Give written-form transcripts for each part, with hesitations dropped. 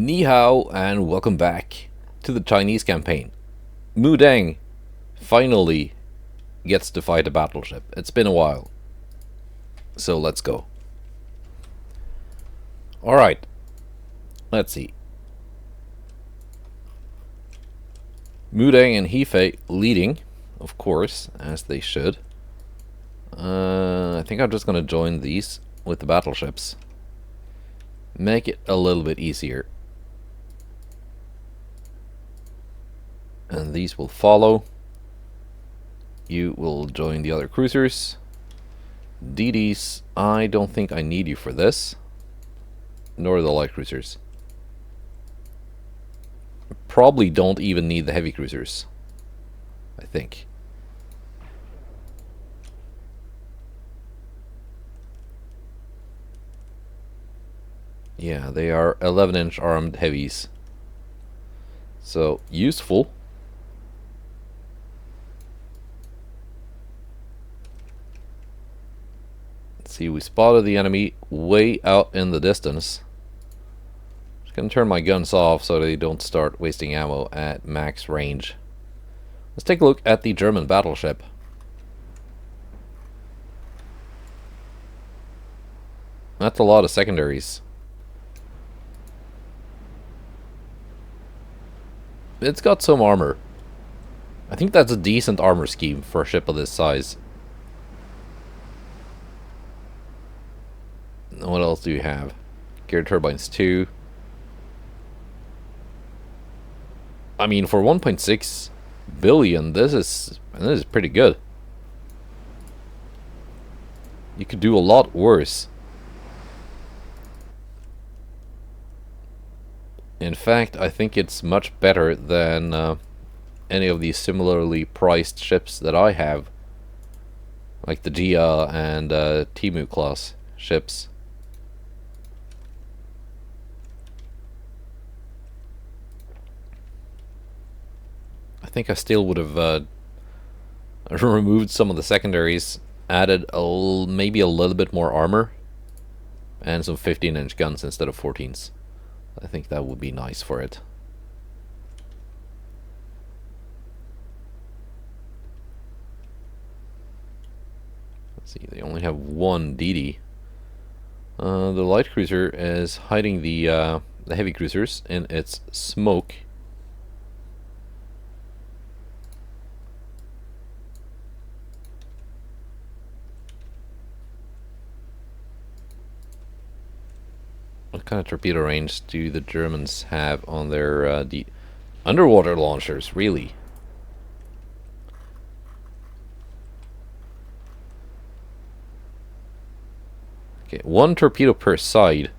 Ni hao and welcome back to the Chinese campaign. Mu Deng finally gets to fight a battleship. It's been a while. So let's go. Alright. Let's see. Mu Deng and Hefei leading, of course, as they should. I think I'm just gonna join these with the battleships. Make it a little bit easier. And these will follow. You will join the other cruisers. DDs, I don't think I need you for this. Nor the light cruisers. Probably don't even need the heavy cruisers, I think. Yeah, they are 11-inch armed heavies. So, useful. Let's see, we spotted the enemy way out in the distance. Just gonna turn my guns off so they don't start wasting ammo at max range. Let's take a look at the German battleship. That's a lot of secondaries. It's got some armor. I think that's a decent armor scheme for a ship of this size. What else do you have? Geared turbines 2. I mean, for 1.6 billion, this is pretty good. You could do a lot worse. In fact, I think it's much better than any of these similarly priced ships that I have, like the Jia and Timu class ships. I think I still would have removed some of the secondaries, added maybe a little bit more armor, and some 15-inch guns instead of 14s. I think that would be nice for it. Let's see, they only have one DD. The light cruiser is hiding the heavy cruisers in its smoke. What kind of torpedo range do the Germans have on their underwater launchers, really? Okay, one torpedo per side.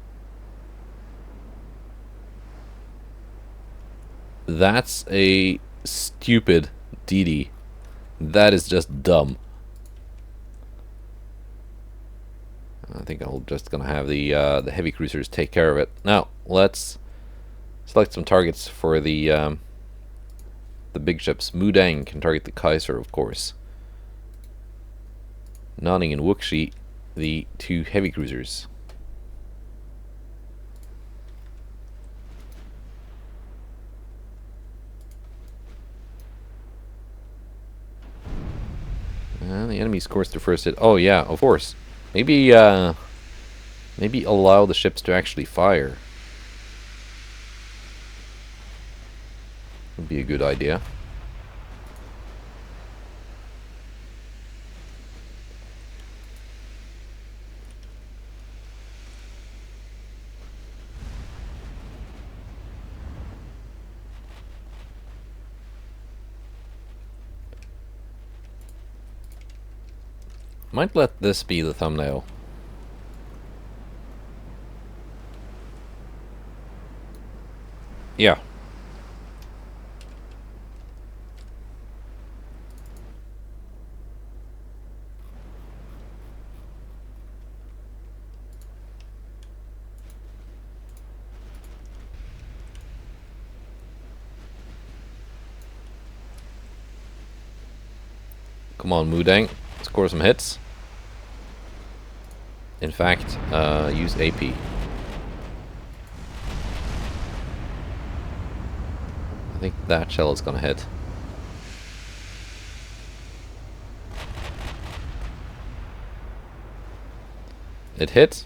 That's a stupid DD. That is just dumb. I think I'm just gonna have the heavy cruisers take care of it. Now let's select some targets for the big ships. Mu Deng can target the Kaiser, of course. Nanning and Wuxi, the two heavy cruisers. And the enemy scores their first hit. Oh yeah, of course. Maybe allow the ships to actually fire. Would be a good idea. Might let this be the thumbnail. Yeah. Come on, Mu Deng. Score some hits. In fact, use AP. think that shell is gonna hit. It hit.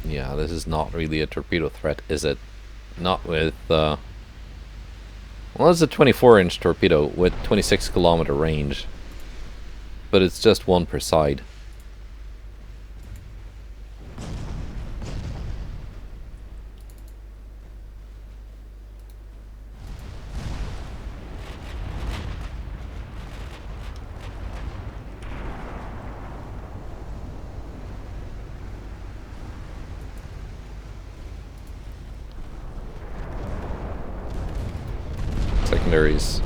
Yeah, this is not really a torpedo threat, is it? Not with, well, it's a 24-inch torpedo with 26-kilometer range. But it's just one per side. Secondaries.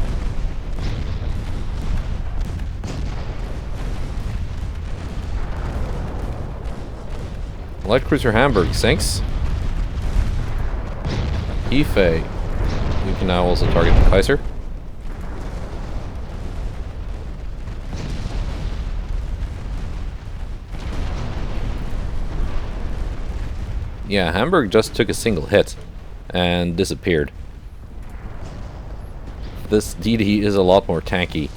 Light cruiser Hamburg sinks. Ife. We can now also target the Kaiser. Yeah, Hamburg just took a single hit and disappeared. This DD is a lot more tanky.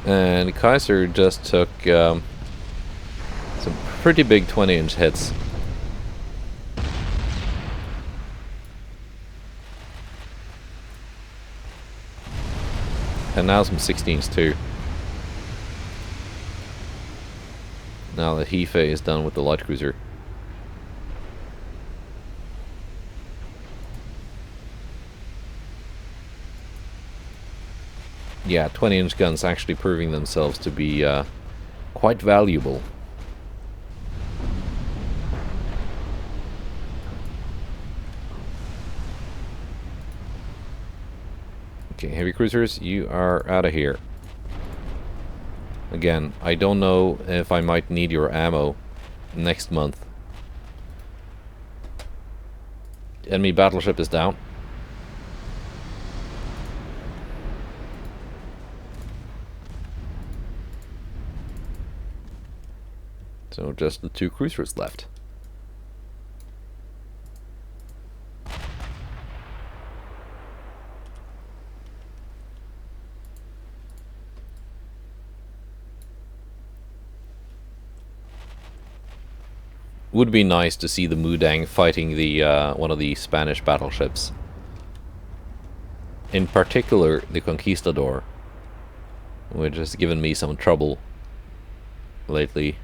And Kaiser just took some pretty big 20-inch hits. And now some 16s too. Now that Hife is done with the light cruiser. Yeah, 20-inch guns actually proving themselves to be quite valuable. Okay, heavy cruisers, you are out of here. Again, I don't know if I might need your ammo next month. Enemy battleship is down. So just the 2 cruisers left. Would be nice to see the Mudang fighting the one of the Spanish battleships. In particular, the Conquistador, which has given me some trouble lately.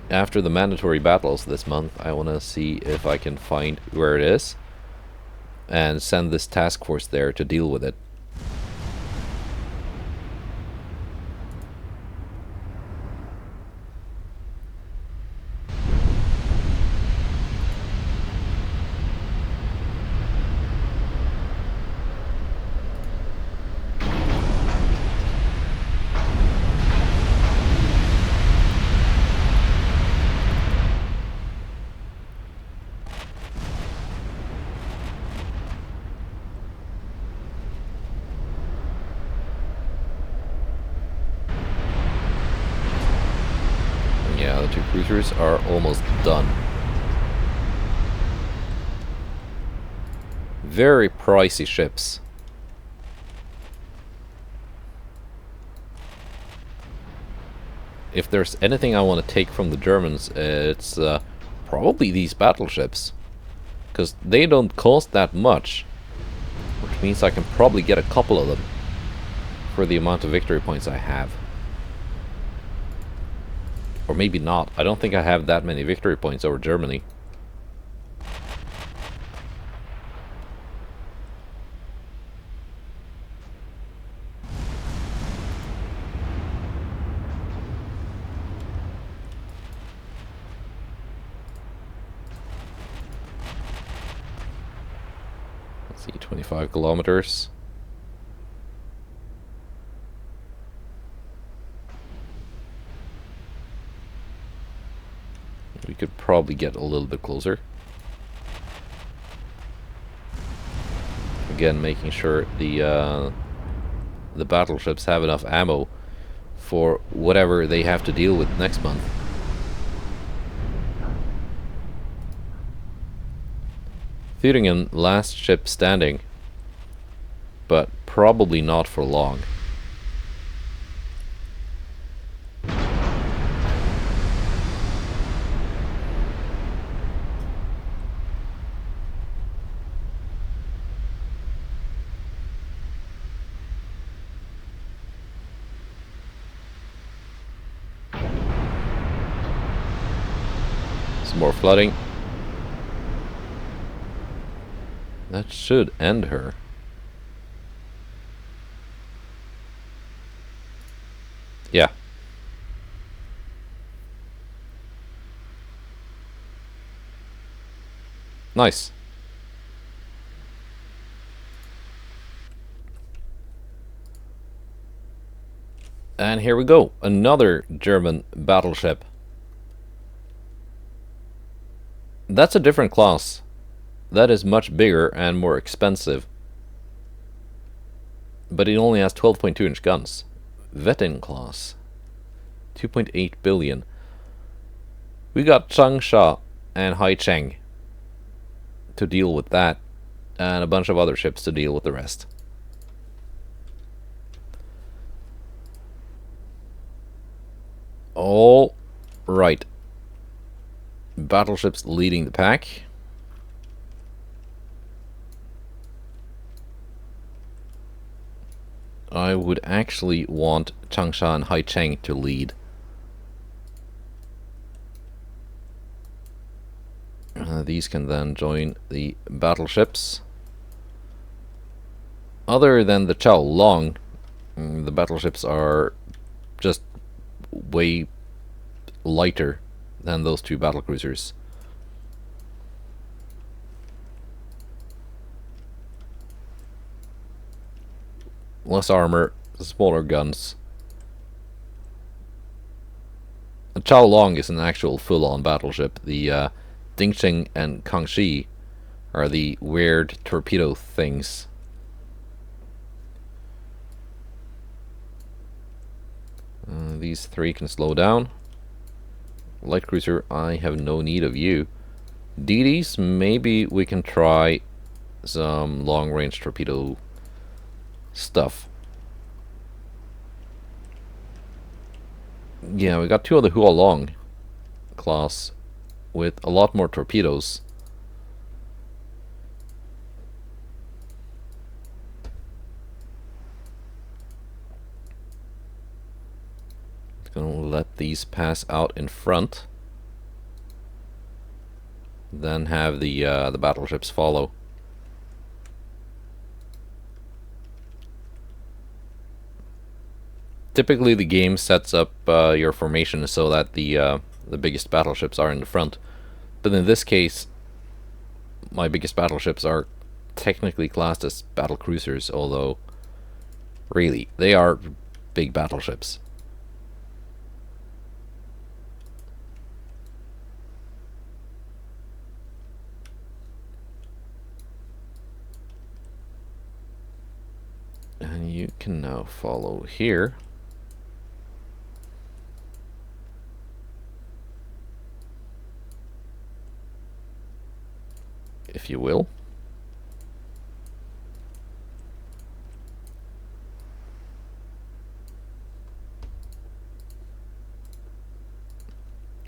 After the mandatory battles this month, I want to see if I can find where it is and send this task force there to deal with it. Yeah, the 2 cruisers are almost done. Very pricey ships. If there's anything I want to take from the Germans, it's probably these battleships. Because they don't cost that much. Which means I can probably get a couple of them for the amount of victory points I have. Or maybe not. I don't think I have that many victory points over Germany. See, 25 kilometers. We could probably get a little bit closer. Again, making sure the battleships have enough ammo for whatever they have to deal with next month. Thüringen, last ship standing, but probably not for long. Some more flooding. That should end her. Yeah. Nice. And here we go. Another German battleship. That's a different class. That is much bigger and more expensive. But it only has 12.2-inch guns. Vettin class. 2.8 billion. We got Changsha and Haicheng to deal with that. And a bunch of other ships to deal with the rest. All right. Battleships leading the pack. I would actually want Changsha and Haicheng to lead. These can then join the battleships. Other than the Chao Long, the battleships are just way lighter than those two battlecruisers. Less armor, smaller guns. The Chao Long is an actual full-on battleship. The Dingxing and Kangxi are the weird torpedo things. These three can slow down. Light cruiser, I have no need of you. DDs, maybe we can try some long-range torpedo stuff. Yeah, we got two of the Hua Long class with a lot more torpedoes. It's gonna let these pass out in front, then have the battleships follow. Typically, the game sets up your formation so that the biggest battleships are in the front. But in this case, my biggest battleships are technically classed as battle cruisers, although really, they are big battleships. And you can now follow here. If you will.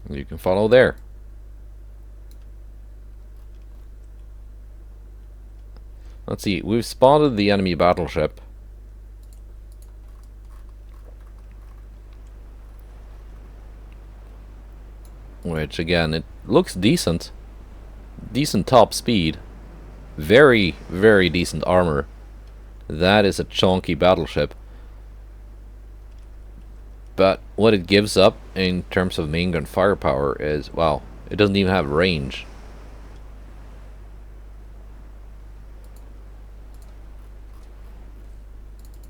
You can follow there. Let's see, we've spotted the enemy battleship. Which again, it looks decent. Decent top speed. Very, very decent armor. That is a chunky battleship. But what it gives up in terms of main gun firepower is, wow, it doesn't even have range.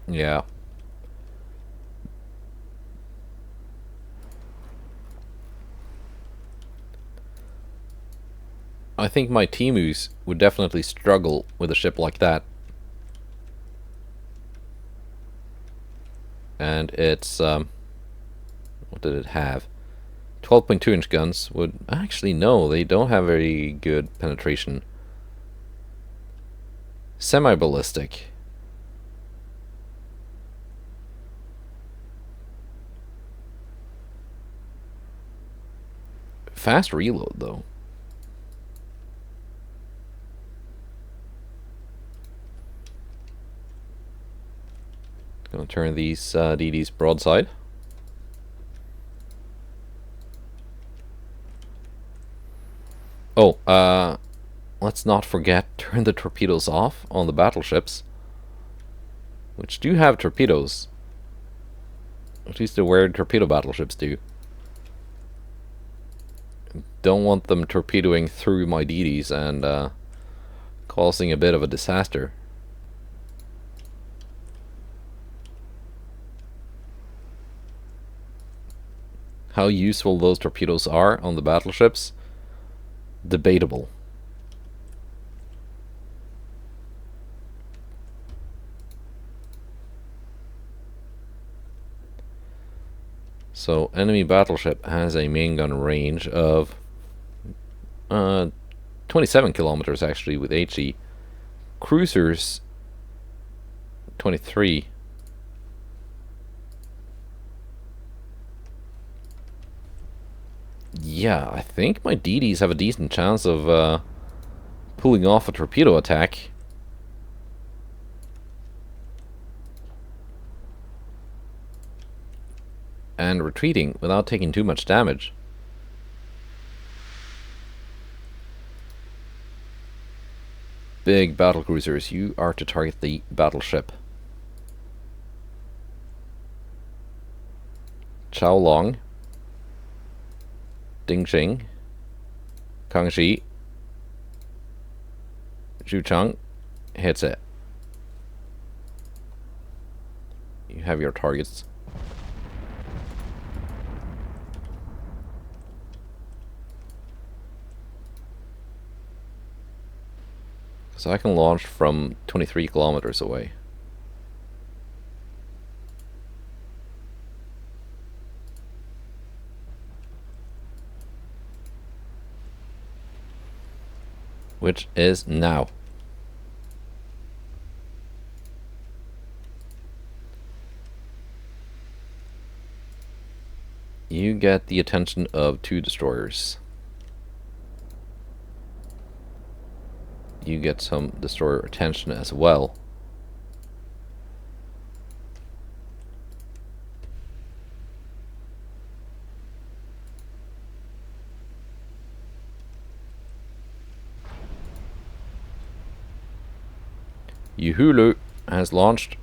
Yeah. I think my Timus would definitely struggle with a ship like that. And it's, what did it have? 12.2-inch guns would... Actually, no, they don't have very good penetration. Semi-ballistic. Fast reload, though. Gonna turn these DDs broadside. Oh, let's not forget, turn the torpedoes off on the battleships. Which do have torpedoes. At least the weird torpedo battleships do. Don't want them torpedoing through my DDs and causing a bit of a disaster. How useful those torpedoes are on the battleships, debatable. So, enemy battleship has a main gun range of 27 kilometers actually with HE. Cruisers 23. Yeah, I think my DDs have a decent chance of pulling off a torpedo attack. And retreating without taking too much damage. Big battle cruisers, you are to target the battleship. Chao Long, Ding Xing, Kangxi, Zhu Cheng hits it. You have your targets. So I can launch from 23 kilometers away. Which is now. You get the attention of 2 destroyers. You get some destroyer attention as well. Yuhulu has launched.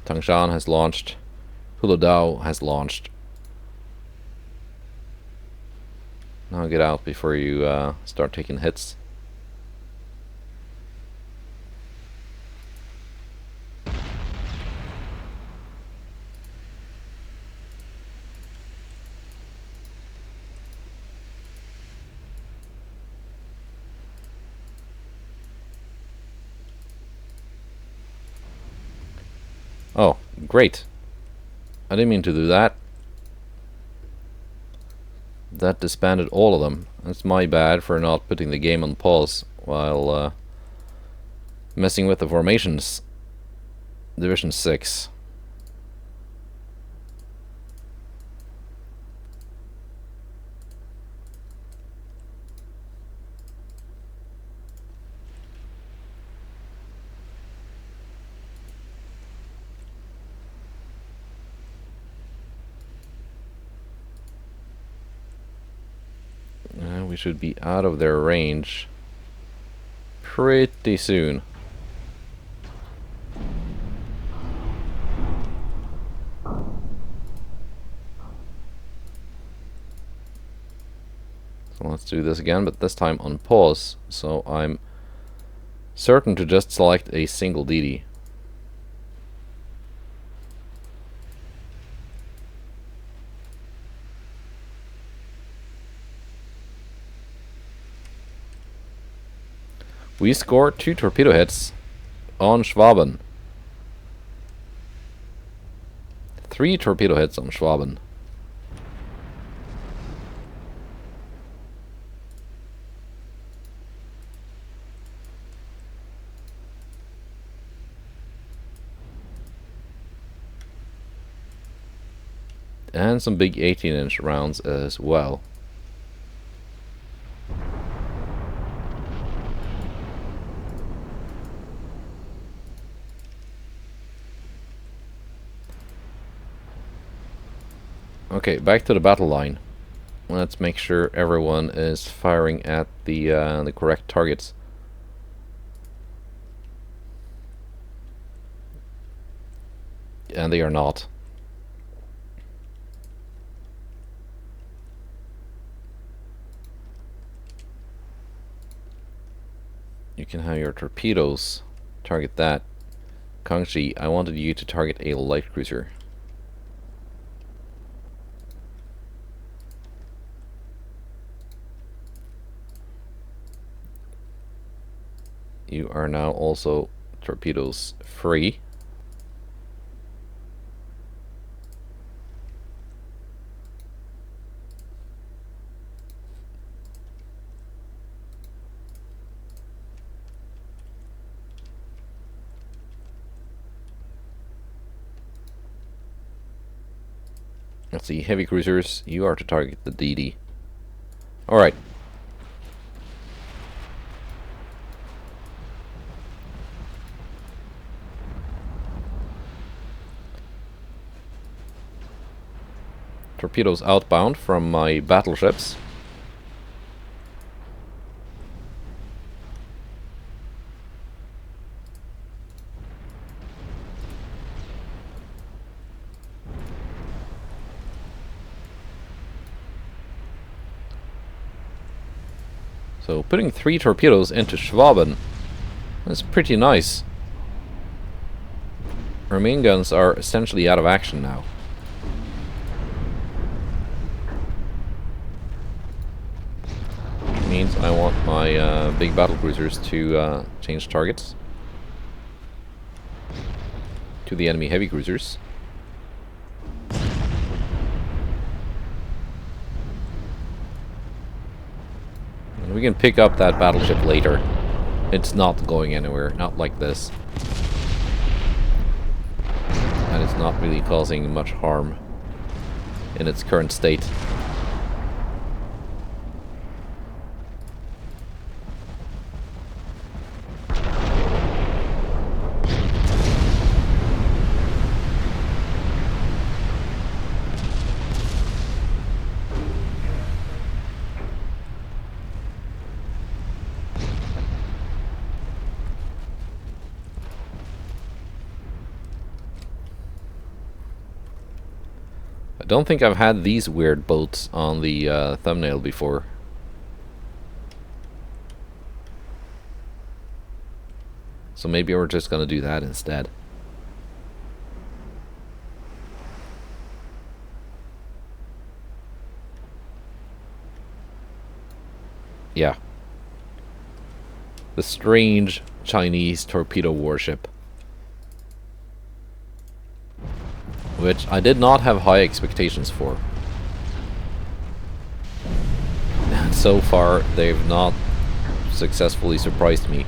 Tangshan has launched. Huludao has launched. Now get out before you start taking hits. Oh, great. I didn't mean to do that. That disbanded all of them. That's my bad for not putting the game on pause while messing with the formations. Division 6. We should be out of their range pretty soon. So let's do this again, but this time on pause, so I'm certain to just select a single DD. We scored 2 torpedo hits on Schwaben. 3 torpedo hits on Schwaben. And some big 18-inch rounds as well. Okay, back to the battle line. Let's make sure everyone is firing at the correct targets. And they are not. You can have your torpedoes target that. Kangxi, I wanted you to target a light cruiser. You are now also torpedoes free. Let's see, heavy cruisers, you are to target the DD. Alright. Torpedoes outbound from my battleships. So putting 3 torpedoes into Schwaben is pretty nice. Our main guns are essentially out of action now. Which means I want my big battle cruisers to change targets to the enemy heavy cruisers. We can pick up that battleship later. It's not going anywhere, not like this. And it's not really causing much harm in its current state. I don't think I've had these weird boats on the thumbnail before. So maybe we're just gonna do that instead. Yeah. The strange Chinese torpedo warship. Which I did not have high expectations for. And so far, they've not successfully surprised me.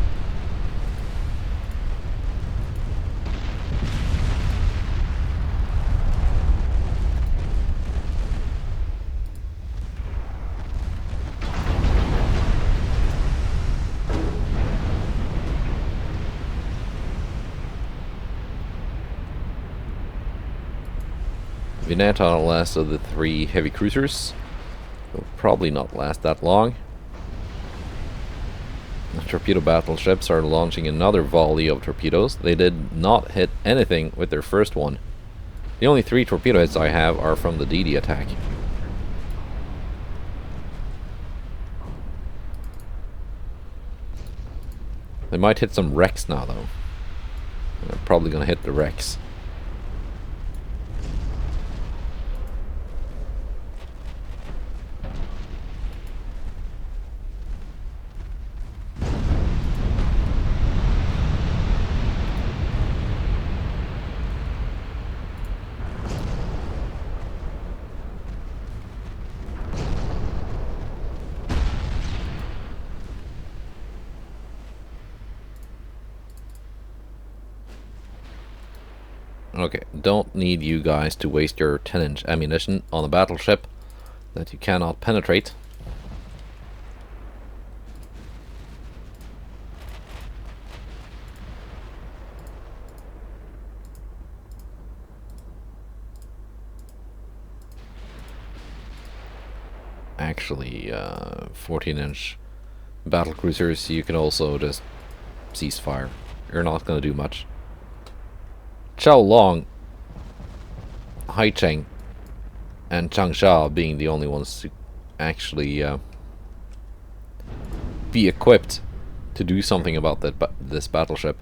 Vineta, last of the 3 heavy cruisers. Will probably not last that long. The torpedo battleships are launching another volley of torpedoes. They did not hit anything with their first one. The only 3 torpedo hits I have are from the DD attack. They might hit some wrecks now though. They're probably gonna hit the wrecks. Okay, don't need you guys to waste your 10-inch ammunition on a battleship that you cannot penetrate. Actually, 14-inch battle cruisers, you can also just cease fire. You're not going to do much. Chao Long, Hai Cheng, and Changsha being the only ones to actually be equipped to do something about this battleship.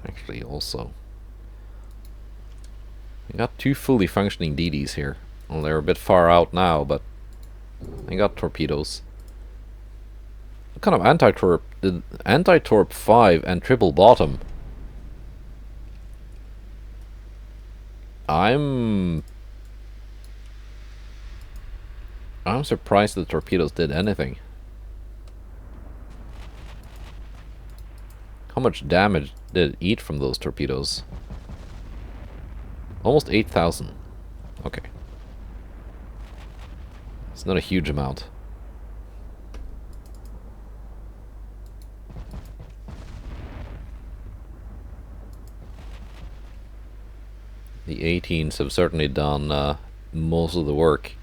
Actually, also, I got 2 fully functioning DDs here. Well, they're a bit far out now, but I got torpedoes. What kind of anti-torp? Did anti-torp 5 and triple bottom? I'm surprised the torpedoes did anything. How much damage did it eat from those torpedoes? Almost 8,000. Okay. It's not a huge amount. The 18s have certainly done most of the work.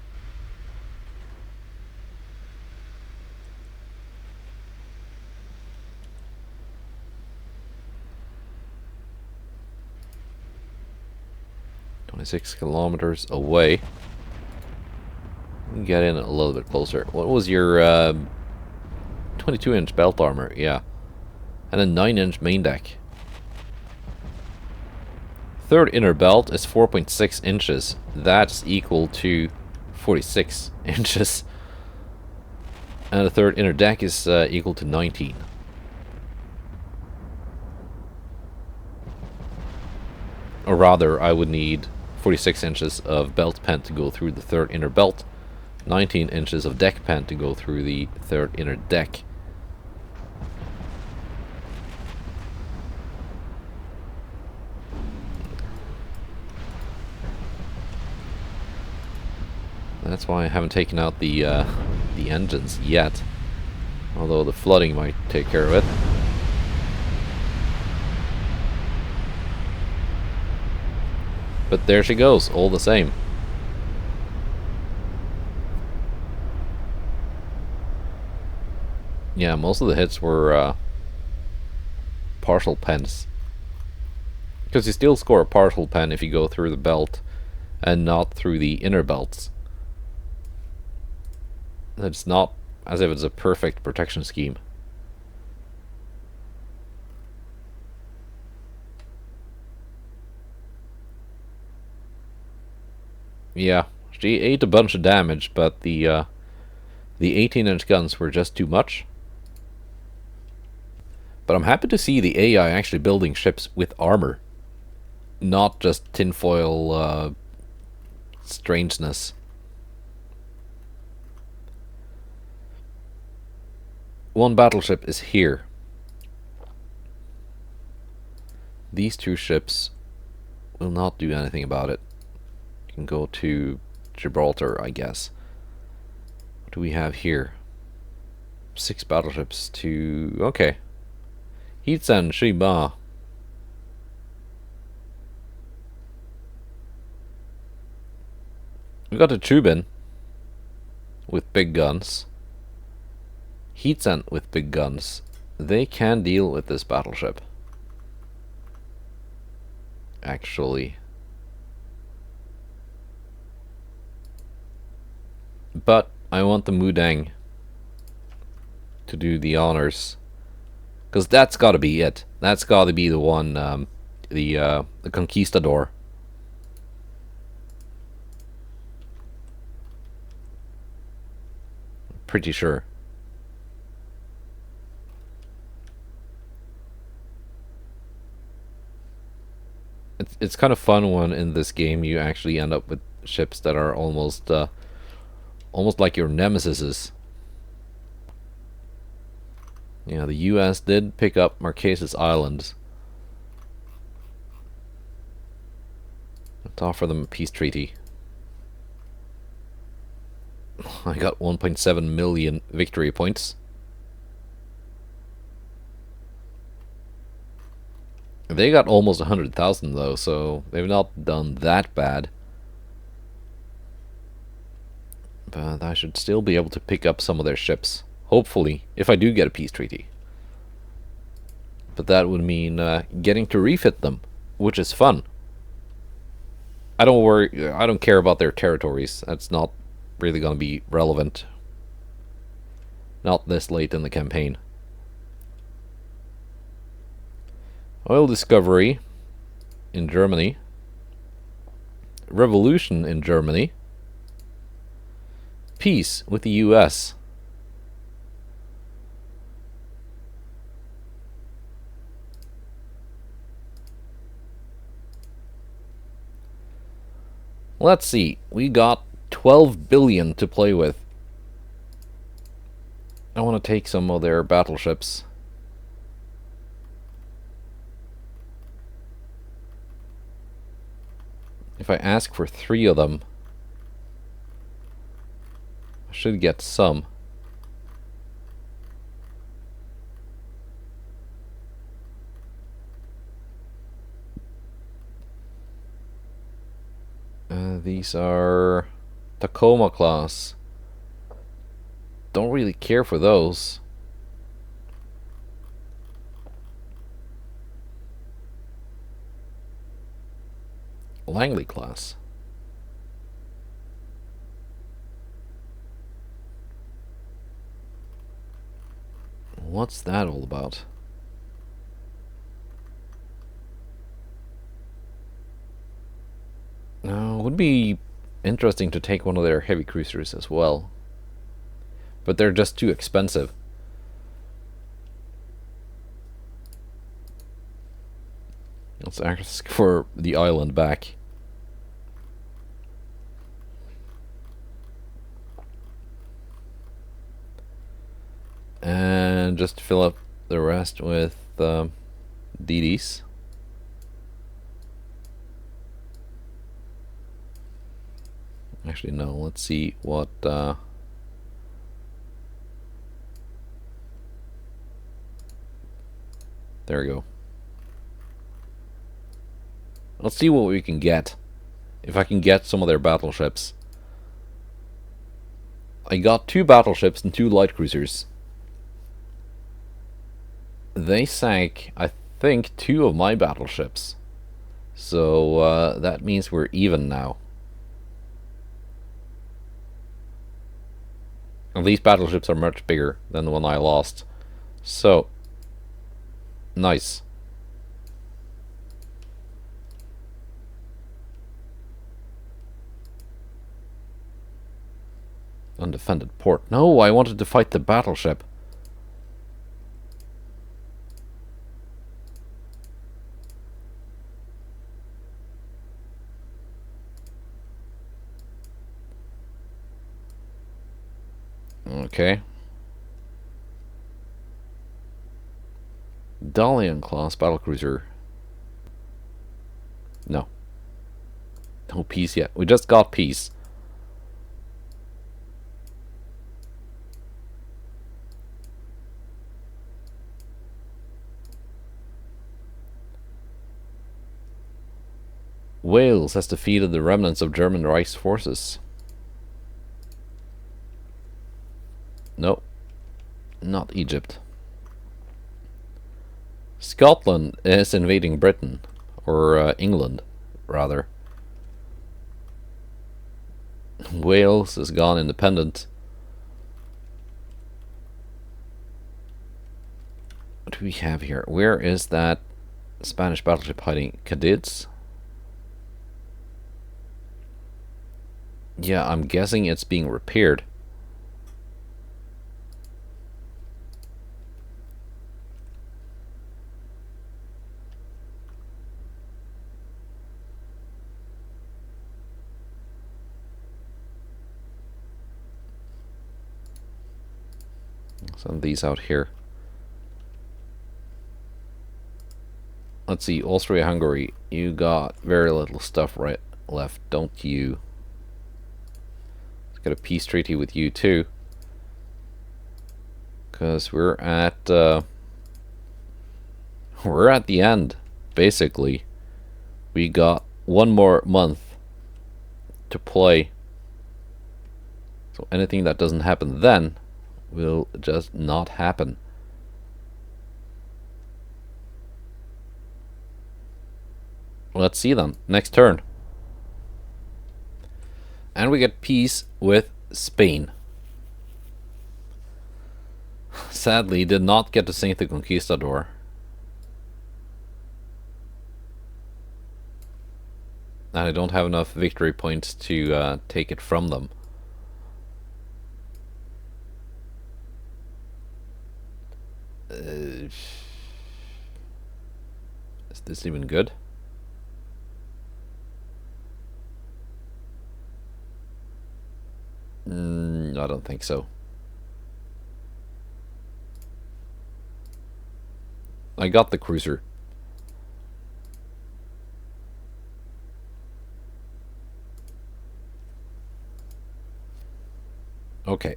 .6 kilometers away. Get in a little bit closer. What was your 22-inch belt armor? Yeah. And a 9-inch main deck. Third inner belt is 4.6 inches. That's equal to 46 inches. And the third inner deck is equal to 19. Or rather, I would need 46 inches of belt pen to go through the third inner belt, 19 inches of deck pen to go through the third inner deck. That's why I haven't taken out the engines yet, although the flooding might take care of it. But there she goes, all the same. Yeah, most of the hits were partial pens. Because you still score a partial pen if you go through the belt and not through the inner belts. It's not as if it's a perfect protection scheme. Yeah, she ate a bunch of damage, but the 18-inch guns were just too much. But I'm happy to see the AI actually building ships with armor, not just tinfoil strangeness. One battleship is here. These 2 ships will not do anything about it. You can go to Gibraltar, I guess. What do we have here? 6 battleships to... okay. Hitsan Shiba. We got a Chubin with big guns. Hitsan with big guns. They can deal with this battleship. Actually. But I want the Mudang to do the honors. Because that's got to be it. That's got to be the one, the Conquistador. Pretty sure. It's kind of fun when in this game you actually end up with ships that are almost like your nemesises. Yeah, the US did pick up Marquesas Island. Let's offer them a peace treaty. I got 1.7 million victory points. They got almost 100,000 though, so they've not done that bad. But I should still be able to pick up some of their ships. Hopefully, if I do get a peace treaty. But that would mean getting to refit them, which is fun. I don't care about their territories. That's not really going to be relevant. Not this late in the campaign. Oil discovery in Germany. Revolution in Germany. Peace with the US. Let's see. We got 12 billion to play with. I want to take some of their battleships. If I ask for 3 of them, I should get some. These are Tacoma class. Don't really care for those. Langley class. What's that all about? Now, it would be interesting to take one of their heavy cruisers as well. But they're just too expensive. Let's ask for the island back. And just fill up the rest with DDs. Actually, no. Let's see what. There we go. Let's see what we can get. If I can get some of their battleships. I got 2 battleships and 2 light cruisers. They sank, I think, 2 of my battleships. So that means we're even now. And these battleships are much bigger than the one I lost. So, nice. Undefended port. No, I wanted to fight the battleship. Okay. Dalian class battlecruiser. No. No peace yet. We just got peace. Wales has defeated the remnants of German Reich's forces. Nope. Not Egypt. Scotland is invading Britain. Or England, rather. Wales has gone independent. What do we have here? Where is that Spanish battleship hiding? Cadiz? Yeah, I'm guessing it's being repaired. Some of these out here. Let's see, Austria-Hungary. You got very little stuff right left, don't you? Let's get a peace treaty with you too. Because we're at the end, basically. We got one more month to play. So anything that doesn't happen then will just not happen. Let's see then. Next turn. And we get peace with Spain. Sadly, did not get to sink the Conquistador. And I don't have enough victory points to take it from them. Is this even good? I don't think so. I got the cruiser. Okay.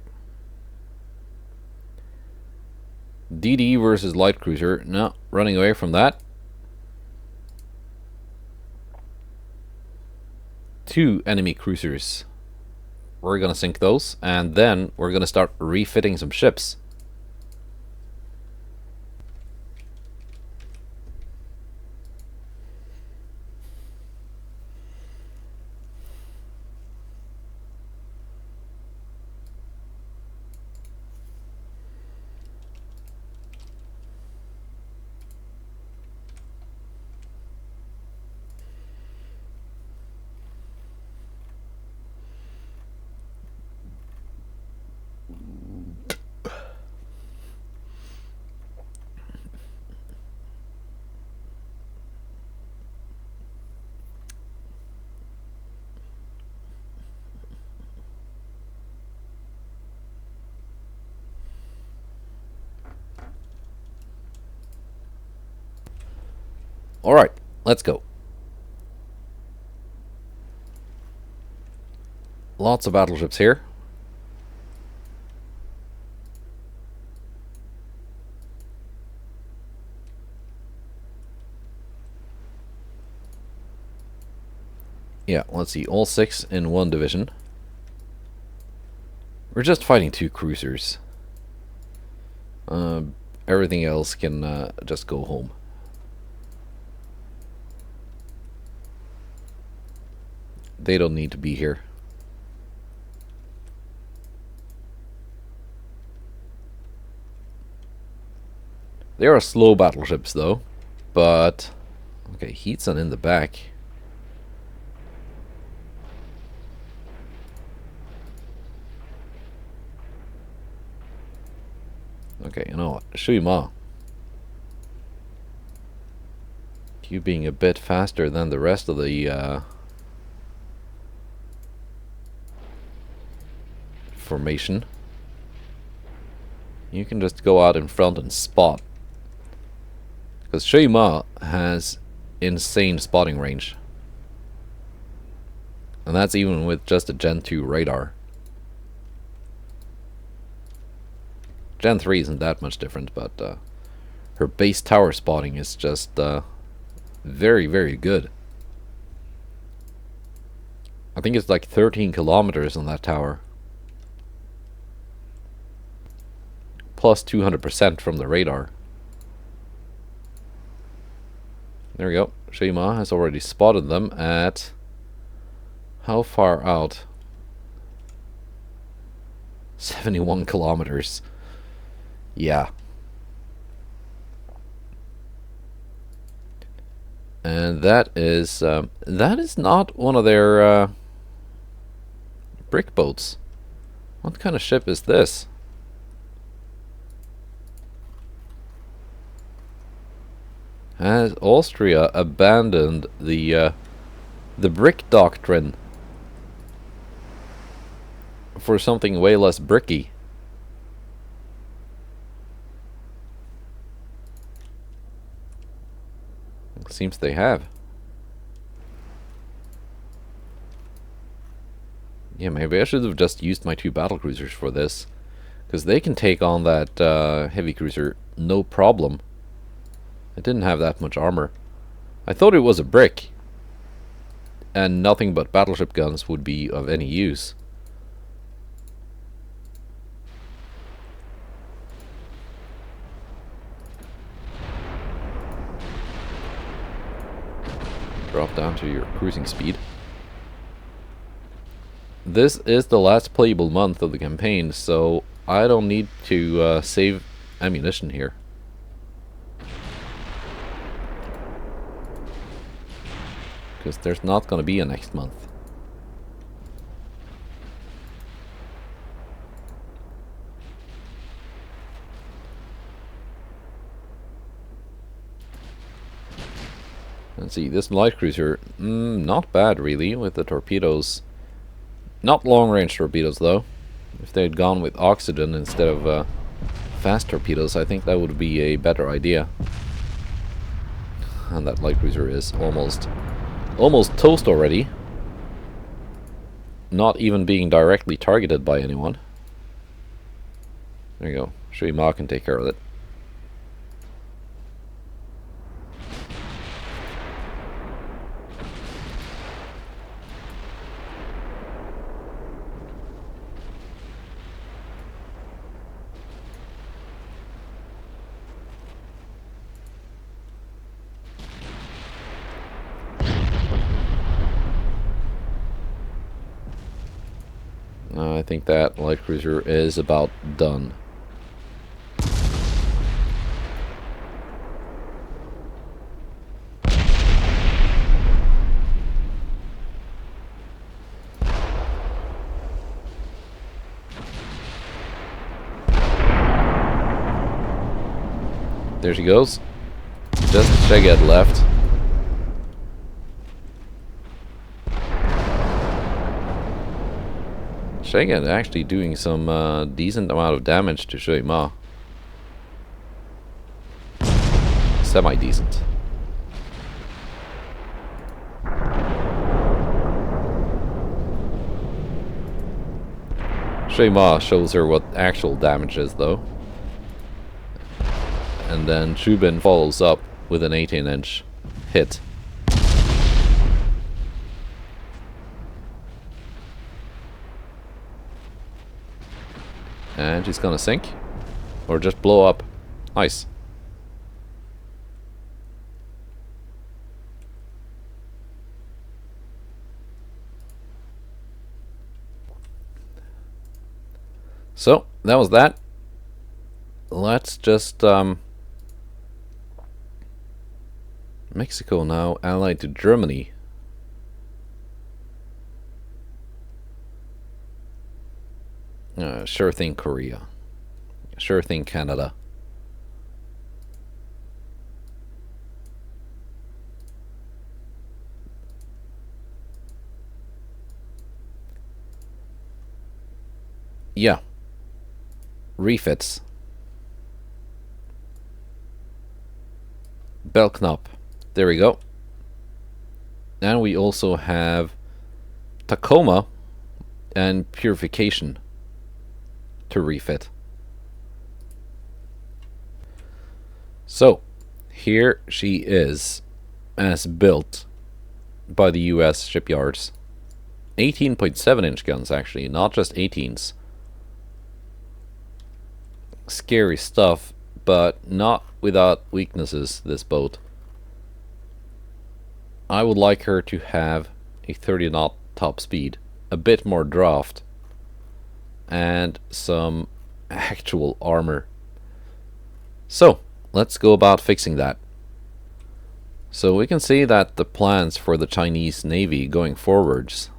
DD versus light cruiser. No, running away from that. 2 enemy cruisers. We're gonna sink those, and then we're gonna start refitting some ships. Alright, let's go. Lots of battleships here. Yeah, let's see, all 6 in 1 division. We're just fighting 2 cruisers. Everything else can just go home. They don't need to be here. They are slow battleships though, but okay, Heatson in the back. Okay, you know what? Shuima. You being a bit faster than the rest of the formation. You can just go out in front and spot. Because Shuima has insane spotting range. And that's even with just a Gen 2 radar. Gen 3 isn't that much different, but her base tower spotting is just very, very good. I think it's like 13 kilometers on that tower. Plus 200% from the radar. There we go. Shima has already spotted them at... how far out? 71 kilometers. Yeah. And that is not one of their brick boats. What kind of ship is this? Has Austria abandoned the brick doctrine for something way less bricky? Seems they have. Yeah, maybe I should have just used my 2 battlecruisers for this. Because they can take on that heavy cruiser no problem. It didn't have that much armor. I thought it was a brick. And nothing but battleship guns would be of any use. Drop down to your cruising speed. This is the last playable month of the campaign, so I don't need to save ammunition here. Because there's not going to be a next month. Let's see, this light cruiser, not bad really with the torpedoes. Not long-range torpedoes though. If they had gone with oxygen instead of fast torpedoes, I think that would be a better idea. And that light cruiser is almost toast already. Not even being directly targeted by anyone. There you go. Shui-Ma can take care of it. I think that light cruiser is about done. There she goes. Just Sheged left. Sheged actually doing some decent amount of damage to Shui-Ma. Semi-decent. Shui-Ma shows her what actual damage is though. And then Chubin follows up with an 18-inch hit. And she's gonna sink. Or just blow up. Nice. So, that was that. Let's just Mexico now allied to Germany. Sure thing, Korea. Sure thing, Canada. Yeah. Refits. Belknap. There we go. And we also have Tacoma and Purification to refit. So, here she is, as built by the US shipyards. 18.7-inch guns, actually, not just 18s. Scary stuff, but not without weaknesses, this boat. I would like her to have a 30 knot top speed, a bit more draft, and some actual armor. So, let's go about fixing that. So we can see that the plans for the Chinese Navy going forwards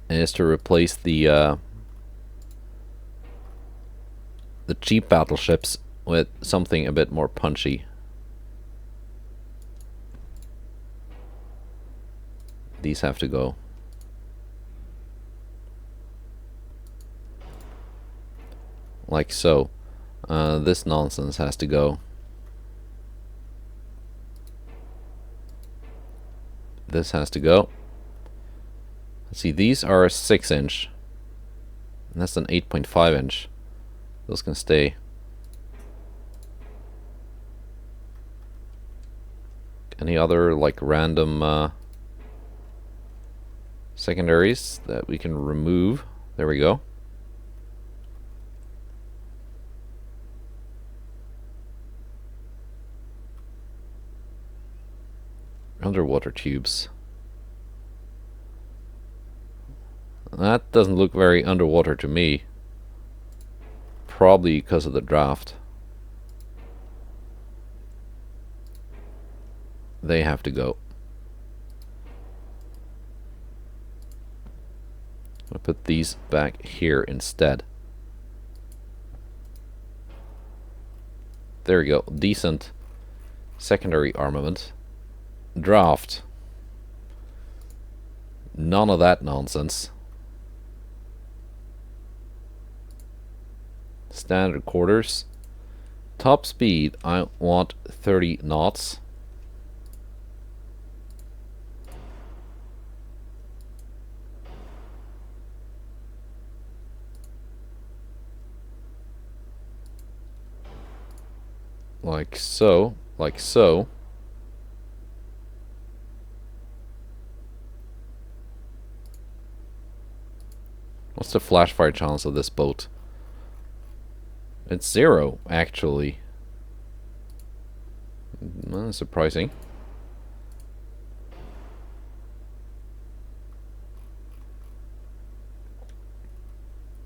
is to replace the cheap battleships with something a bit more punchy. These have to go. Like so. This nonsense has to go. This has to go. Let's see, these are a 6-inch. And that's an 8.5-inch. Those can stay. Any other like random secondaries that we can remove? There we go. Underwater tubes. That doesn't look very underwater to me. Probably because of the draft. They have to go. I'll put these back here instead. There we go. Decent secondary armament. Draft. None of that nonsense. Standard quarters. Top speed, I want 30 knots. Like so, like so. What's the flash fire chance of this boat? It's 0, actually. Surprising.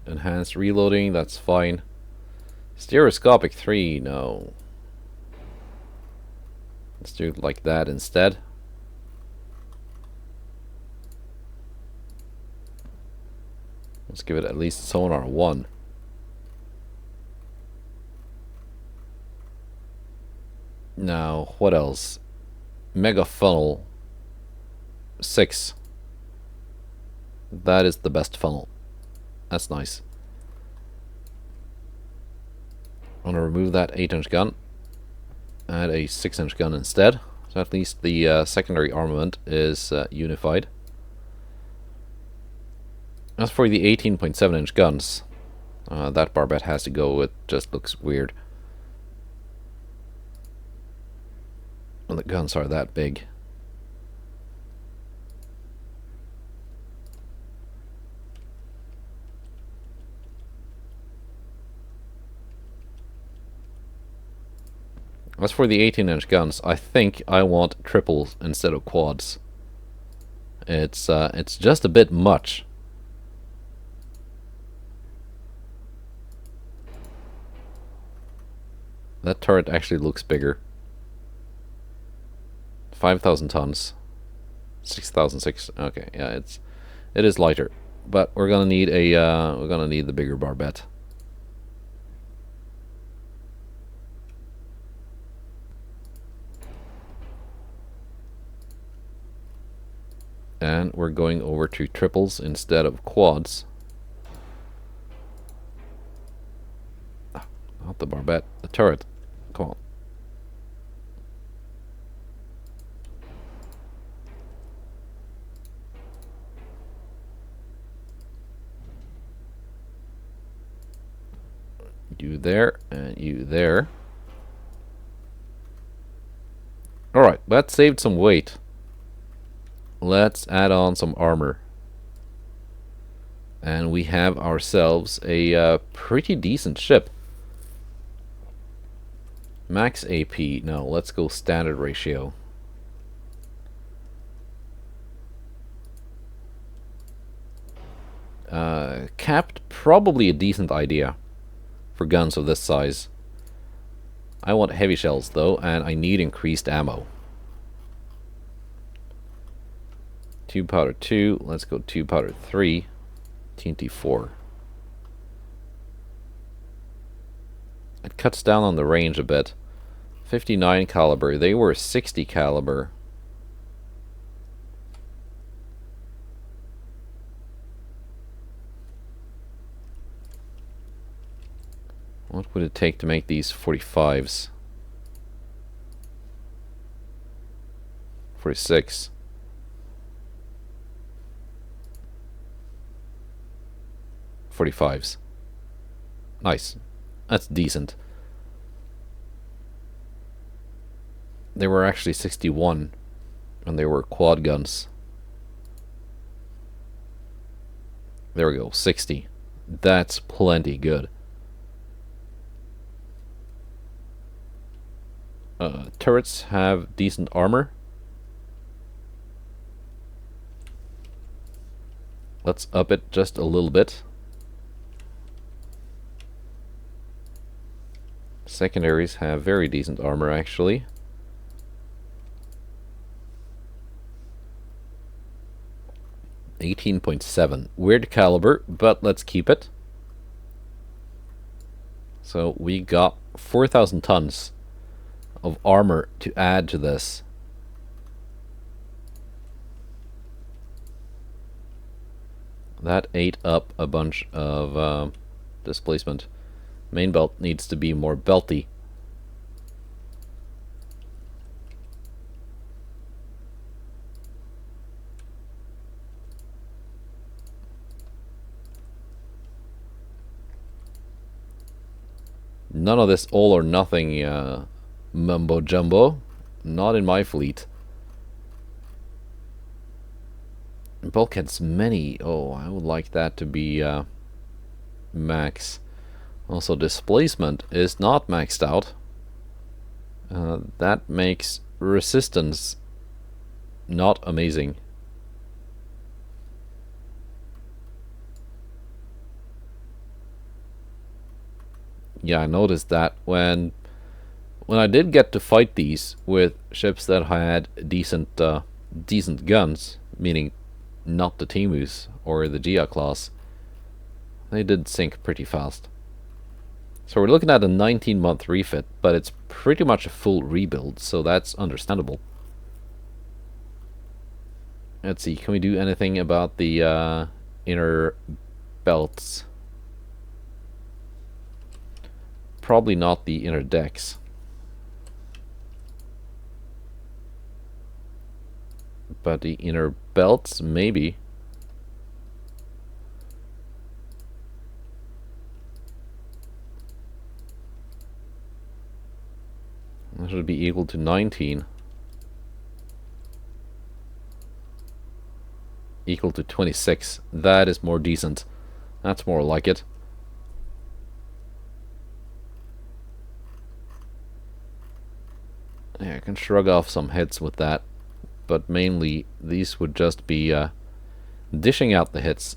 Enhanced reloading, that's fine. Stereoscopic 3, no. Let's do it like that instead. Let's give it at least sonar 1. Now, what else? Mega funnel 6. That is the best funnel. That's nice. I'm gonna remove that 8-inch gun. Add a 6-inch gun instead. So at least the secondary armament is unified. As for the 18.7-inch guns, that barbette has to go. It just looks weird when the guns are that big. As for the 18-inch guns, I think I want triples instead of quads. It's just a bit much. That turret actually looks bigger. 5,000 tons. 6,006. Okay, yeah, it is lighter, but we're gonna need the bigger barbette. And we're going over to triples instead of quads. Oh, not the barbette, the turret. Come on. You there, and you there. Alright, that saved some weight. Let's add on some armor. And we have ourselves a pretty decent ship. Max AP. No, let's go standard ratio. Capped, probably a decent idea for guns of this size. I want heavy shells though, and I need increased ammo. Tube powder 2, let's go tube powder 3, TNT 4. It cuts down on the range a bit. 59 caliber, they were 60 caliber. What would it take to make these 45s? 46. .45s. Nice. That's decent. They were actually 61, and they were quad guns. There we go, 60. That's plenty good. Turrets have decent armor. Let's up it just a little bit. Secondaries have very decent armor, actually. .7. Weird caliber, but let's keep it. So we got 4,000 tons of armor to add to this. That ate up a bunch of displacement. Main belt needs to be more belty. None of this all or nothing mumbo jumbo. Not in my fleet. Bulkheads many. Oh, I would like that to be max. Also, displacement is not maxed out. That makes resistance not amazing. Yeah, I noticed that when I did get to fight these with ships that had decent guns, meaning not the Timus or the Gia class, they did sink pretty fast. So we're looking at a 19-month refit, but it's pretty much a full rebuild, so that's understandable. Let's see, can we do anything about the inner belts? Probably not the inner decks. But the inner belts, maybe. That should be equal to 19. Equal to 26. That is more decent. That's more like it. Yeah, I can shrug off some hits with that. But mainly, these would just be dishing out the hits.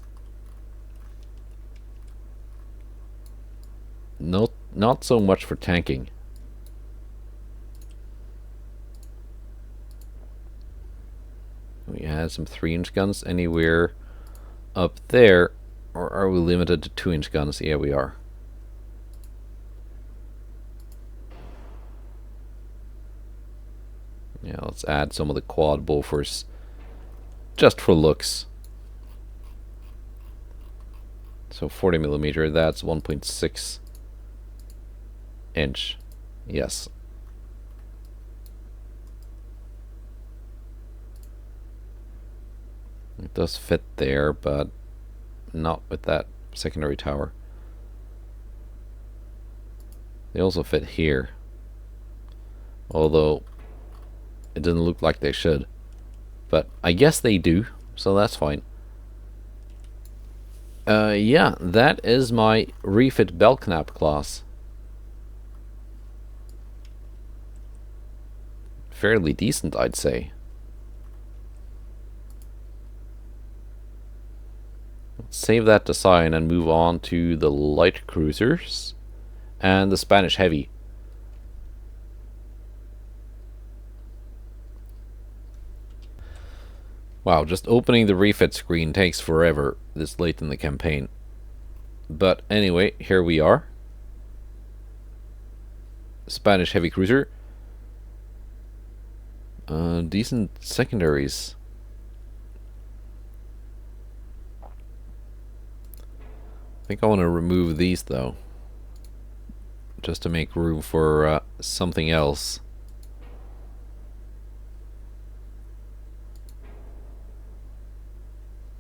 Not so much for tanking. We had some 3-inch guns anywhere up there, or are we limited to 2-inch guns? Yeah, we are. Yeah, let's add some of the quad Bofors just for looks. So 40mm, that's 1.6 inch. Yes. It does fit there, but not with that secondary tower. They also fit here, although it doesn't look like they should. But I guess they do, so that's fine. Yeah, that is my refit Belknap class. Fairly decent, I'd say. Let's save that design and move on to the light cruisers and the Spanish heavy. Wow, just opening the refit screen takes forever this late in the campaign. But anyway, here we are. Spanish heavy cruiser. Decent secondaries. I think I want to remove these though. just to make room for something else.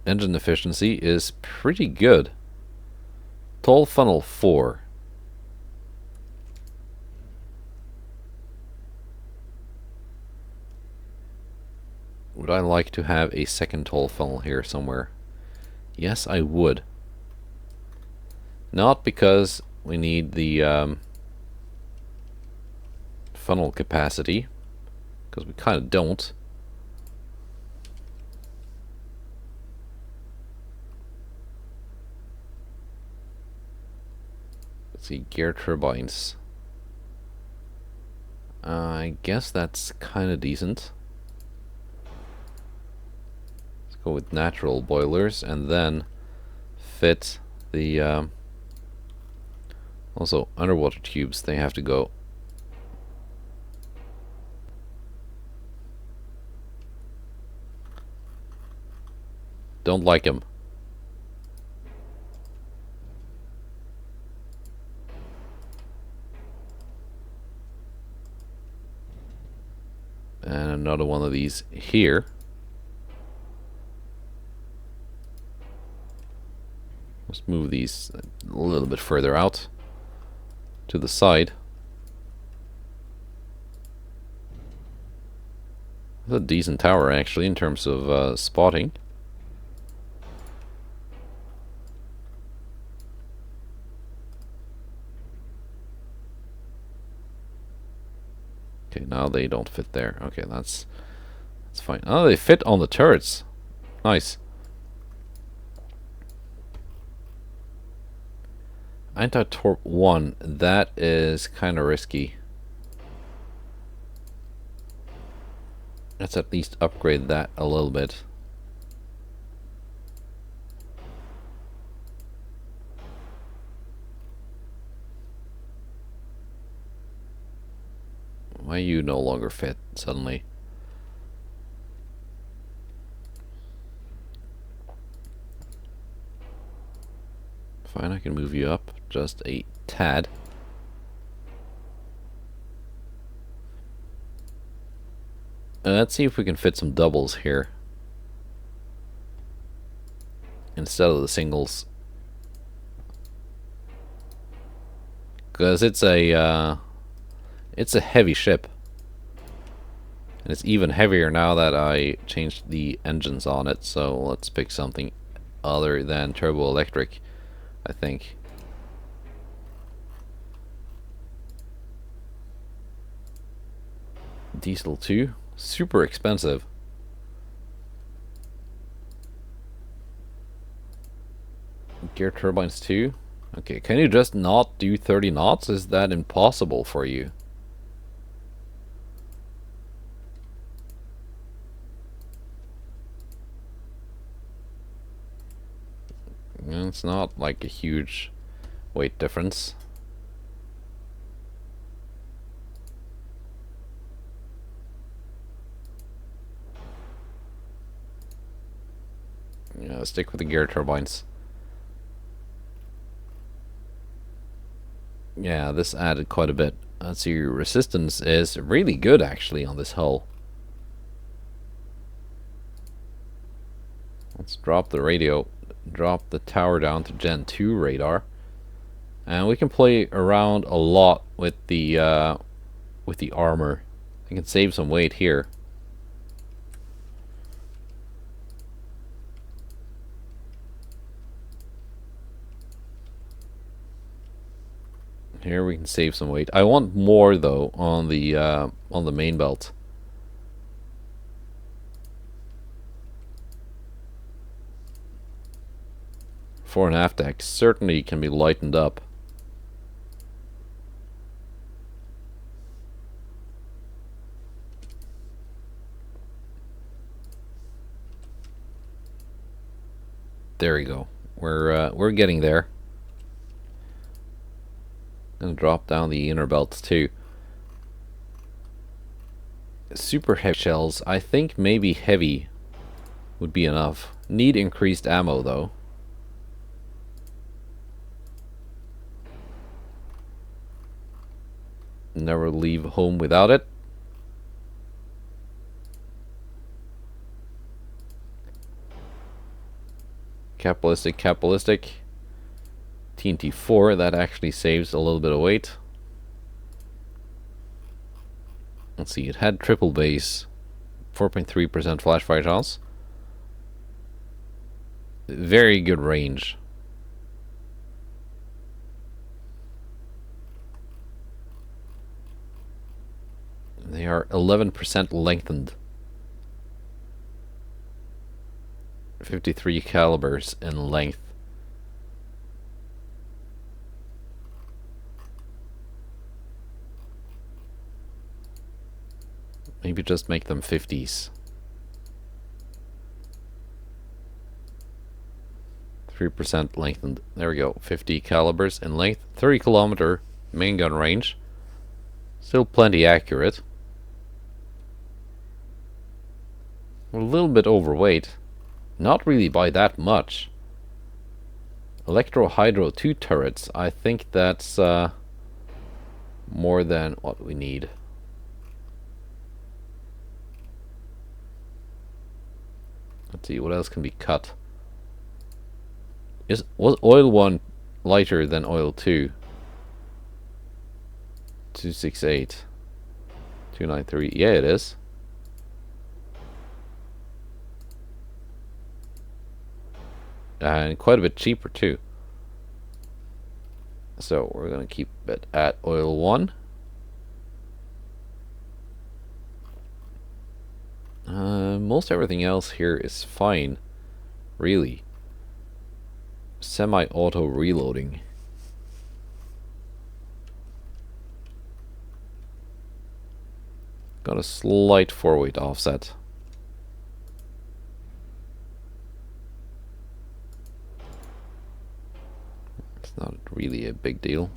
Engine efficiency is pretty good. Tall funnel 4. Would I like to have a second tall funnel here somewhere? Yes, I would. Not because we need the funnel capacity, because we kind of don't. Let's see, gear turbines. I guess that's kind of decent. Let's go with natural boilers and then fit the also underwater tubes. They have to go. Don't like them. And another one of these here. Let's move these a little bit further out to the side. It's a decent tower actually in terms of spotting. Okay, now they don't fit there. Okay, that's fine. Oh, they fit on the turrets. Nice. Anti-torp 1, that is kind of risky. Let's at least upgrade that a little bit. Why you no longer fit suddenly? Fine, I can move you up just a tad. Let's see if we can fit some doubles here instead of the singles, because it's a heavy ship, and it's even heavier now that I changed the engines on it. So let's pick something other than turbo electric, I think. Diesel 2, super expensive. Gear turbines 2. Okay, can you just not do 30 knots? Is that impossible for you? It's not like a huge weight difference. Yeah, stick with the gear turbines. Yeah, this added quite a bit. Let's see, resistance is really good actually on this hull. Let's drop the radio, drop the tower down to Gen 2 radar. And we can play around a lot with the armor. I can save some weight here. Here we can save some weight. I want more though on the main belt. Fore and aft deck certainly can be lightened up. There we go. We're getting there. Gonna drop down the inner belts too. Super heavy shells. I think maybe heavy would be enough. Need increased ammo though. Never leave home without it. Capitalistic, capitalistic. TNT-4, that actually saves a little bit of weight. Let's see, it had triple base, 4.3% flash fire chance. Very good range. They are 11% lengthened. 53 calibers in length. Maybe just make them 50s. 3% lengthened. There we go. 50 calibers in length. 30-kilometer main gun range. Still plenty accurate. A little bit overweight. Not really by that much. Electro-Hydro 2 turrets. I think that's more than what we need. Let's see, what else can be cut? Was oil 1 lighter than oil 2? 268. 293. Yeah, it is. And quite a bit cheaper too. So we're going to keep it at oil 1. Most everything else here is fine, really. Semi-auto reloading. Got a slight forward offset. It's not really a big deal.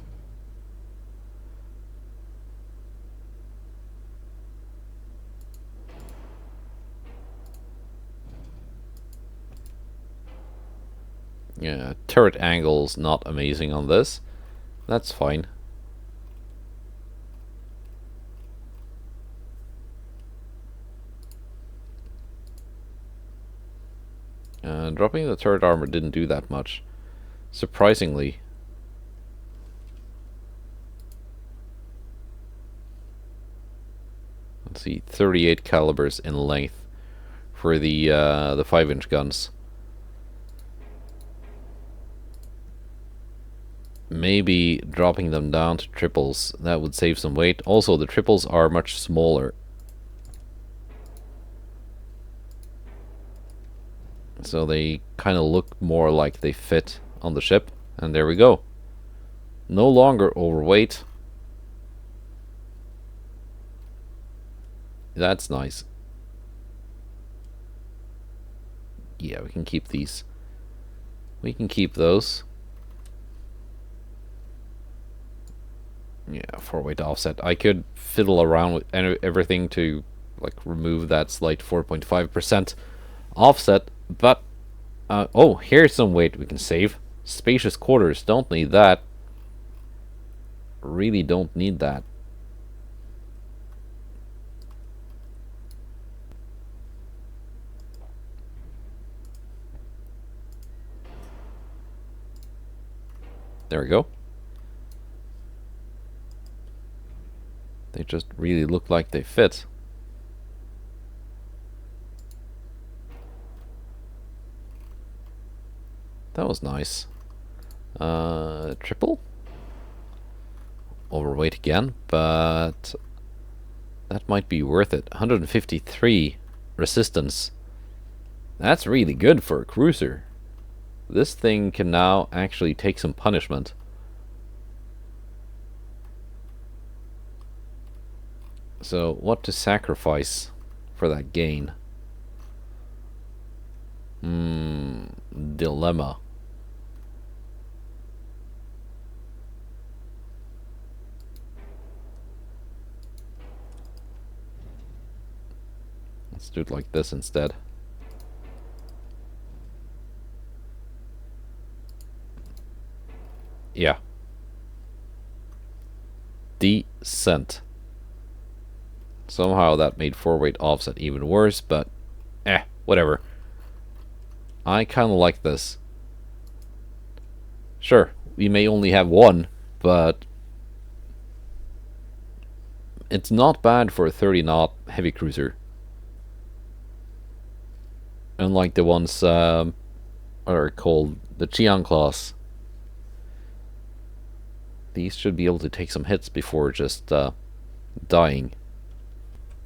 Yeah, turret angle's not amazing on this. That's fine. Dropping the turret armor didn't do that much, surprisingly. Let's see, 38 calibers in length for the 5-inch guns. Maybe dropping them down to triples, that would save some weight. Also, the triples are much smaller, so they kind of look more like they fit on the ship. And there we go. No longer overweight. That's nice. Yeah, we can keep these. We can keep those. Yeah, forward offset. I could fiddle around with everything to like remove that slight 4.5% offset, but oh, here's some weight we can save. Spacious quarters, don't need that. Really don't need that. There we go. They just really look like they fit. That was nice. Triple? Overweight again, but that might be worth it. 153 resistance. That's really good for a cruiser. This thing can now actually take some punishment. So, what to sacrifice for that gain? Dilemma. Let's do it like this instead. Yeah. decent. Somehow that made 4-weight offset even worse, but whatever. I kind of like this. Sure, we may only have one, but it's not bad for a 30-knot heavy cruiser. Unlike the ones what are called the Chiang class. These should be able to take some hits before just dying.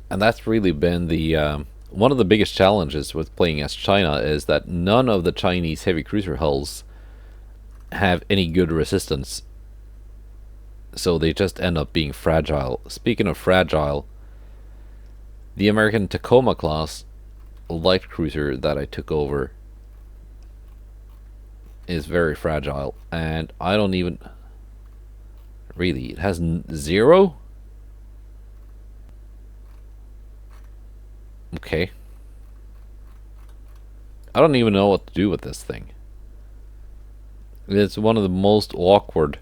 And that's really been the one of the biggest challenges with playing as China, is that none of the Chinese heavy cruiser hulls have any good resistance. So they just end up being fragile. Speaking of fragile, the American Tacoma class light cruiser that I took over is very fragile, and I don't even... Really, it has 0? Okay. I don't even know what to do with this thing. It's one of the most awkward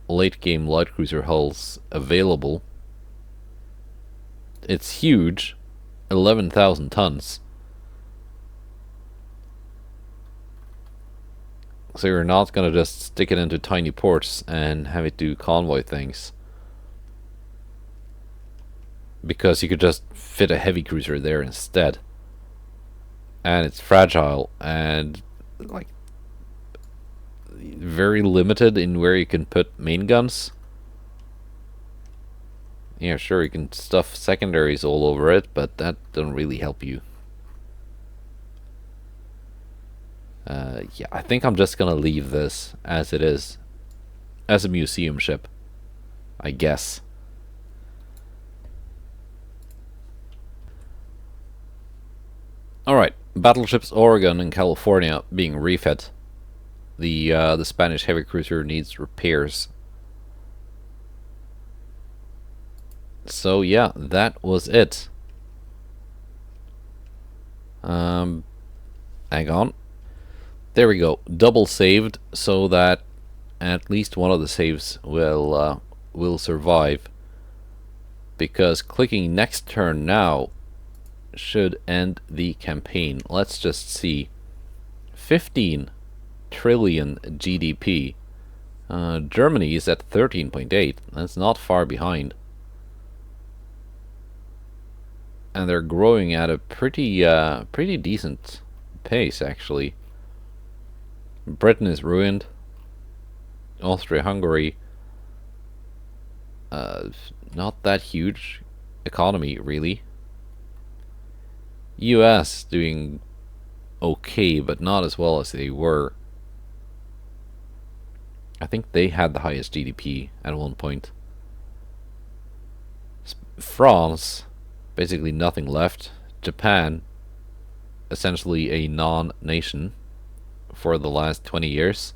late game light cruiser hulls available. It's huge, 11,000 tons. So you're not gonna just stick it into tiny ports and have it do convoy things, because you could just fit a heavy cruiser there instead. And it's fragile and like very limited in where you can put main guns. Yeah, sure, you can stuff secondaries all over it, but that doesn't really help you. Yeah, I think I'm just gonna leave this as it is, as a museum ship, I guess. Alright, battleships Oregon and California being refit. The Spanish heavy cruiser needs repairs. So yeah, that was it. Hang on. There we go. Double saved, so that at least one of the saves will survive. Because clicking next turn now should end the campaign. Let's just see. 15 trillion GDP. Germany is at 13.8. That's not far behind. And they're growing at a pretty decent pace, actually. Britain is ruined. Austria-Hungary, not that huge economy, really. US doing okay, but not as well as they were. I think they had the highest GDP at one point. France, basically nothing left. Japan, essentially a non-nation for the last 20 years.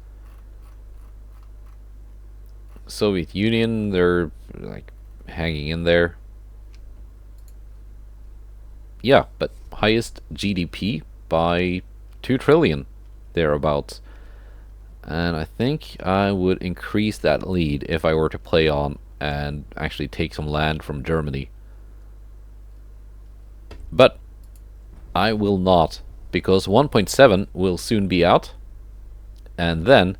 Soviet Union, they're like hanging in there. Yeah, but highest GDP by 2 trillion thereabouts. And I think I would increase that lead if I were to play on and actually take some land from Germany. But I will not, because 1.7 will soon be out, and then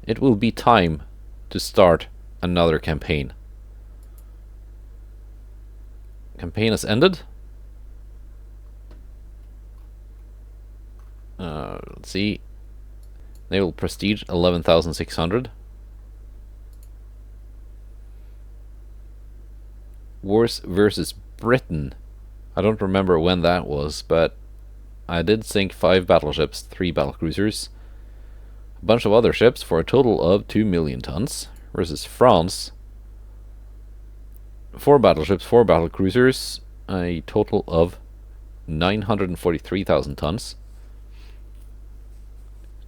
it will be time to start another campaign. Campaign has ended. Let's see. Naval prestige 11,600. Wars versus Britain. I don't remember when that was, but I did sink 5 battleships, 3 battlecruisers, a bunch of other ships for a total of 2 million tons. Versus France, 4 battleships, 4 battlecruisers, a total of 943,000 tons.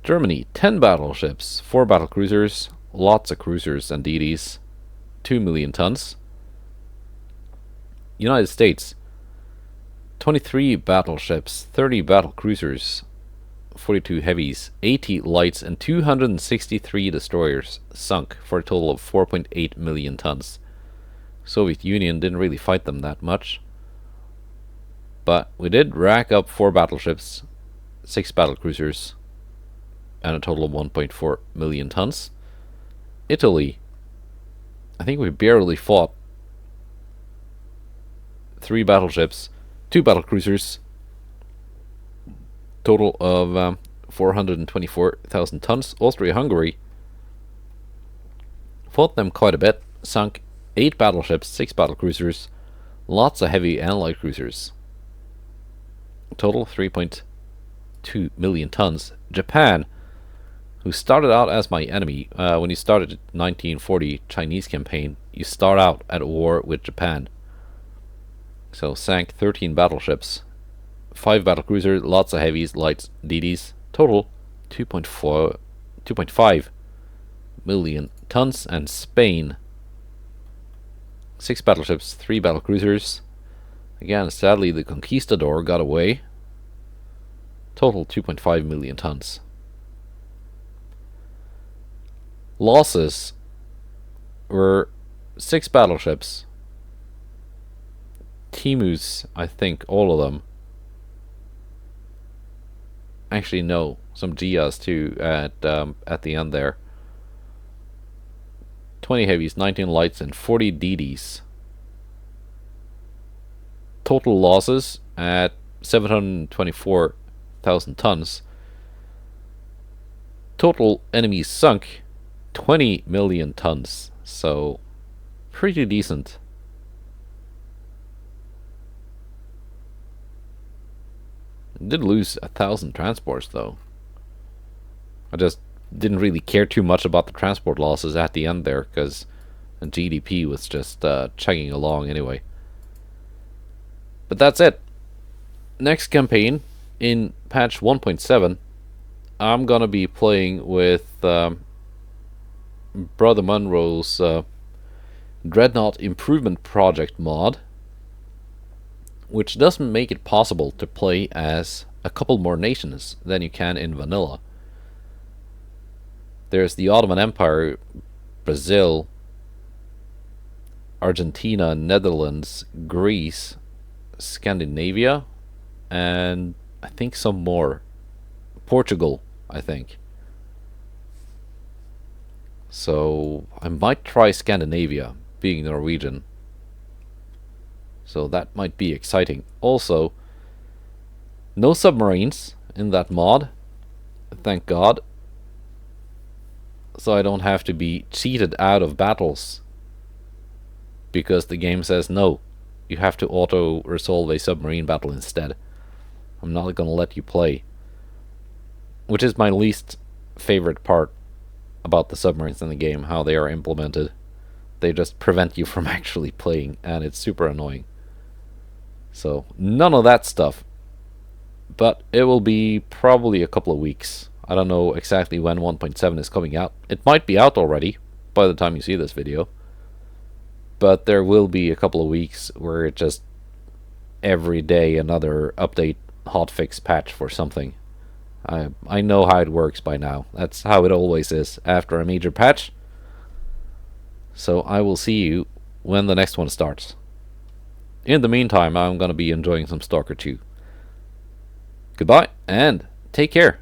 Germany, 10 battleships, 4 battlecruisers, lots of cruisers and DDs, 2 million tons. United States, 23 battleships, 30 battlecruisers, 42 heavies, 80 lights, and 263 destroyers sunk for a total of 4.8 million tons. Soviet Union didn't really fight them that much. But we did rack up 4 battleships, 6 battlecruisers, and a total of 1.4 million tons. Italy, I think we barely fought. 3 battleships, 2 battlecruisers, total of 424,000 tons. Austria-Hungary fought them quite a bit, sunk 8 battleships, 6 battlecruisers, lots of heavy and light cruisers. Total 3.2 million tons. Japan, who started out as my enemy, when you started the 1940 Chinese campaign, you start out at war with Japan. So sank 13 battleships, 5 battlecruisers, lots of heavies, lights, DDs. Total 2.5 million tons. And Spain, 6 battleships, 3 battlecruisers. Again, sadly, the Conquistador got away. Total 2.5 million tons. Losses were 6 battleships. Timus, I think, all of them. Actually, no, some Gias too at the end there. 20 heavies, 19 lights, and 40 DDs. Total losses at 724,000 tons. Total enemies sunk 20 million tons. So, pretty decent. Did lose 1,000 transports though. I just didn't really care too much about the transport losses at the end there, because the GDP was just chugging along anyway. But that's it. Next campaign, in patch 1.7, I'm gonna be playing with BrotherMunro's Dreadnought Improvement Project mod, which doesn't make it possible to play as a couple more nations than you can in vanilla. There's the Ottoman Empire, Brazil, Argentina, Netherlands, Greece, Scandinavia, and I think some more. Portugal, I think. So I might try Scandinavia, being Norwegian. So that might be exciting. Also, no submarines in that mod, thank God. So I don't have to be cheated out of battles, because the game says no, you have to auto-resolve a submarine battle instead. I'm not gonna let you play. Which is my least favorite part about the submarines in the game, how they are implemented. They just prevent you from actually playing, and it's super annoying. So, none of that stuff. But it will be probably a couple of weeks. I don't know exactly when 1.7 is coming out. It might be out already by the time you see this video. But there will be a couple of weeks where it just every day another update, hotfix patch for something. I know how it works by now. That's how it always is after a major patch. So I will see you when the next one starts. In the meantime, I'm going to be enjoying some Stalker 2. Goodbye, and take care.